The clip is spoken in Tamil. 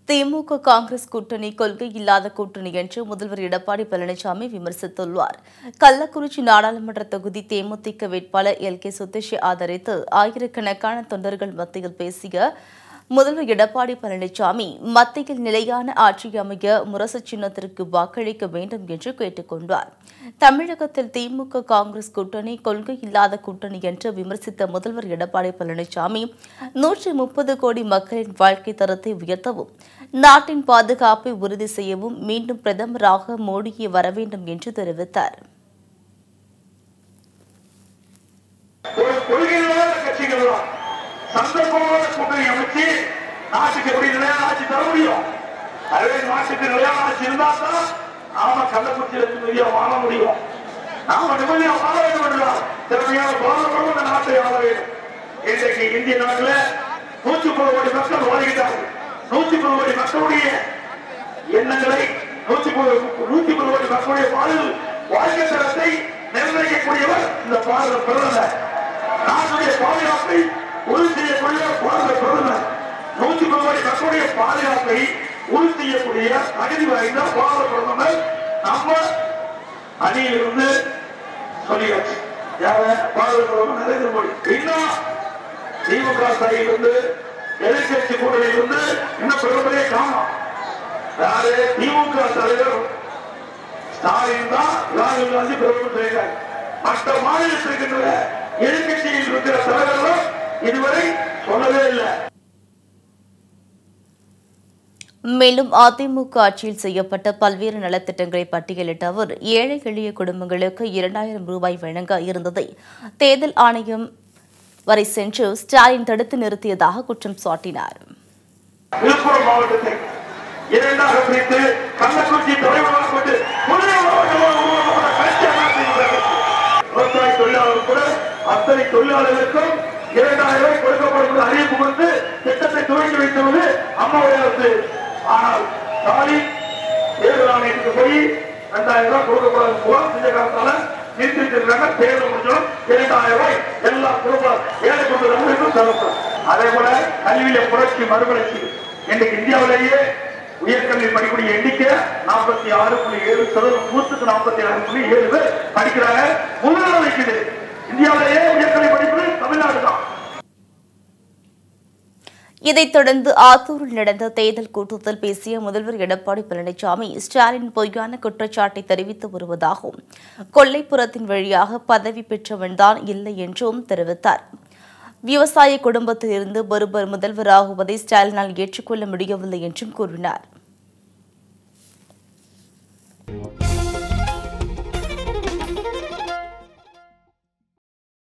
திமுக காங்கிரஸ் கூட்டணி கொள்கை இல்லாத கூட்டணி என்று முதல்வர் எடப்பாடி பழனிசாமி விமர்சித்துள்ளார். கள்ளக்குறிச்சி நாடாளுமன்ற தொகுதி தேமுதிக வேட்பாளர் எல்.கே. சுதீஷை ஆதரித்து ஆயிரக்கணக்கான தொண்டர்கள் மத்தியில் பேசிய முதல்வர் எடப்பாடி பழனிசாமி மத்தியில் நிலையான ஆட்சி அமைய முரசு சின்னத்திற்கு வாக்களிக்க வேண்டும் என்று கேட்டுக் கொண்டார். தமிழகத்தில் திமுக காங்கிரஸ் கூட்டணி கொள்கை இல்லாத கூட்டணி என்று விமர்சித்த முதல்வர் எடப்பாடி பழனிசாமி 130 கோடி மக்களின் வாழ்க்கை தரத்தை உயர்த்தவும் நாட்டின் பாதுகாப்பை உறுதி செய்யவும் மீண்டும் பிரதமராக மோடியே வர வேண்டும் என்று தெரிவித்தார். சந்தர்ப்பமான கூட்டணி அமைச்சு நாட்டுக்கு எப்படி நிலையான ஆட்சி தர முடியும்? அதுவே நாட்டுக்கு நிலையான ஆட்சி இருந்தா தான் நாம கள்ளக்குறிச்சியில நிம்மதியா வாழ முடியும். நாம நிம்மதியா வாழ வேண்டும் என்றால் திறமையான பாரம்பரியம் இந்த நாட்டை ஆள வேண்டும். இன்றைக்கு இந்திய நாட்டில் 130 கோடி மக்கள் வாழ்கிறார்கள். 130 கோடி மக்களுடைய எண்ணங்களை 130 கோடி மக்களுடைய வாழ்க்கை தரத்தை நிர்ணயிக்கக்கூடியவர் இந்த பாரத பிரதமர். நாட்டுடைய பாதுகாப்பை உறுதி செய்யக்கூடிய பாரத பிரதமர். 130 கோடி மக்களுடைய பாதுகாப்பை உறுதி செய்யக்கூடிய தகுதி வாய்ந்த பாரத பிரதமர் நம்ம அணியிலிருந்து சொல்லியாச்சு. பாரத பிரதமர் நரேந்திர மோடி. இன்னும் திமுக சைடிலிருந்து எதிர்கட்சி கூட்டணியிலிருந்து இன்னும் பிரதமரே காணும். யாரு? திமுக தலைவர் ஸ்டாலின் தான் ராகுல் காந்தி பிரதமர் செய்கிறார். மற்ற மாநிலத்தில் இருக்கின்ற எதிர்கட்சியில் இருக்கிற தலைவர்களும் இதுவரை சொல்லவே இல்லை. மேலும் அதிமுக ஆட்சியில் செய்யப்பட்ட பல்வேறு நலத்திட்டங்களை பட்டியலிட்ட அவர் ஏழை எளிய குடும்பங்களுக்கு 2000 ரூபாய் வழங்க இருந்ததை தேர்தல் ஆணையம் வரை சென்று ஸ்டாலின் தடுத்து நிறுத்தியதாக குற்றம் சாட்டினார். விழுப்புரம் மாவட்டத்தை இரண்டாக பிரித்து கள்ளக்குறிச்சி தலைவராக கொண்டு விவசாய தொழிலாளர் கூட அத்தனை தொழிலாளர்களுக்கும் 2000 ரூபாய் கொடுக்கப்படும் அறிவிப்பு கொடுத்து திட்டத்தை துவங்கி வைத்துள்ளது அம்மாவுடைய அரசு. ஆனால் ஸ்டாலின் தேர்தல் ஆணையத்துக்கு போய் 2000 ரூபாய் கொடுக்கப்படாது போல இந்த காலத்தால நிறுத்திருக்கிறாங்க. தேர்தல் முடிஞ்சோம் 2000 ரூபாய் எல்லா குடும்பம் ஏழை குடும்பங்களுக்கும் தரப்படும். அதே போல கல்வியில புரட்சி மறுமலர்ச்சி. இன்றைக்கு இந்தியாவிலேயே உயர்கல்வி படிக்கூடிய எண்ணிக்கை 46.7%. 46.7 பேர் படிக்கிறாங்க. முதலில் வைக்குது இந்தியாவிலேயே உயர்கல்வி படிப்பது தமிழ்நாடு தான். இதைத் தொடர்ந்து ஆத்தூரில் நடந்த தேர்தல் கூட்டத்தில் பேசிய முதல்வர் எடப்பாடி பழனிசாமி ஸ்டாலின் பொய்யான குற்றச்சாட்டை தெரிவித்து வருவதாகவும் கொல்லைப்புறத்தின் வழியாக பதவி பெற்றவன்தான் இல்லை என்றும் தெரிவித்தார். விவசாய குடும்பத்தில் இருந்து ஒருவர் முதல்வராகுவதை ஸ்டாலினால் ஏற்றுக்கொள்ள முடியவில்லை என்றும் கூறினார்.